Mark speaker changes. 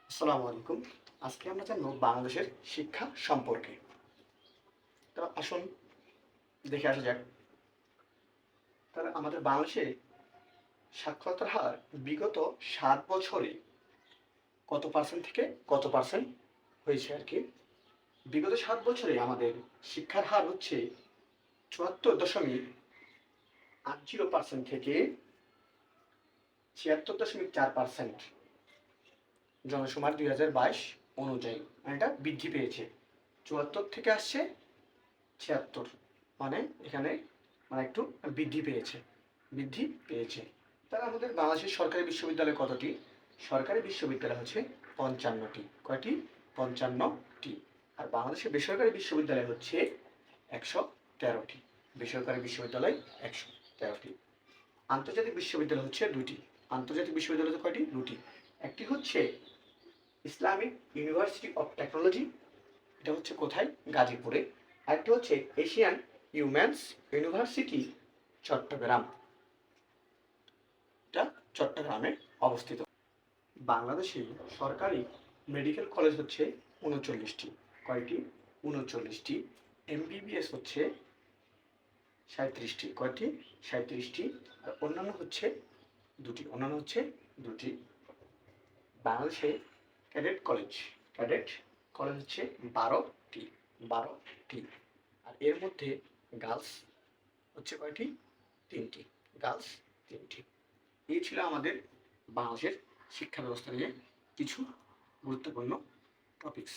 Speaker 1: আসসালামু আলাইকুম। আজকে আমরা জানবো বাংলাদেশের শিক্ষা সম্পর্কে। তো আসুন দেখে আসা যাক। তাহলে আমাদের বাংলাদেশে সাক্ষরতার হার বিগত 7 বছরে কত পার্সেন্ট থেকে কত পার্সেন্ট হয়েছে আর কি। বিগত 7 বছরে আমাদের শিক্ষার হার হচ্ছে 74.80% থেকে 76.4%। জনসংখ্যার 2022 অনুযায়ী এটা বৃদ্ধি পেয়েছে। 74 থেকে আসছে 76, মানে এখানে একটু বৃদ্ধি পেয়েছে। তাহলে আমাদের বাংলাদেশের সরকারি বিশ্ববিদ্যালয় কতটি? সরকারি বিশ্ববিদ্যালয় হচ্ছে 55টি। কয়টি? 55টি। আর বাংলাদেশের বেসরকারি বিশ্ববিদ্যালয় হচ্ছে 113টি। বেসরকারি বিশ্ববিদ্যালয় 113টি। আন্তর্জাতিক বিশ্ববিদ্যালয় হচ্ছে 2টি। আন্তর্জাতিক বিশ্ববিদ্যালয় কয়টি? 2টি। একটি হচ্ছে ইসলামিক ইউনিভার্সিটি অফ টেকনোলজি, এটা হচ্ছে কোথায়? গাজীপুরে। আরেকটি হচ্ছে এশিয়ান হিউম্যানস ইউনিভার্সিটি, চট্টগ্রাম। এটা চট্টগ্রামে অবস্থিত। বাংলাদেশে সরকারি মেডিকেল কলেজ হচ্ছে 39টি। কয়টি? 39টি। এমবিবিএস হচ্ছে 37টি। কয়টি? 37টি। আর অন্যান্য হচ্ছে 2টি। বাংলাদেশে ক্যাডেট কলেজ হচ্ছে 12টি। আর এর মধ্যে গার্লস হচ্ছে কয়টি? 3টি। গার্লস 3টি। এই ছিল আমাদের বাংলাদেশের শিক্ষা ব্যবস্থা নিয়ে কিছু গুরুত্বপূর্ণ টপিকস।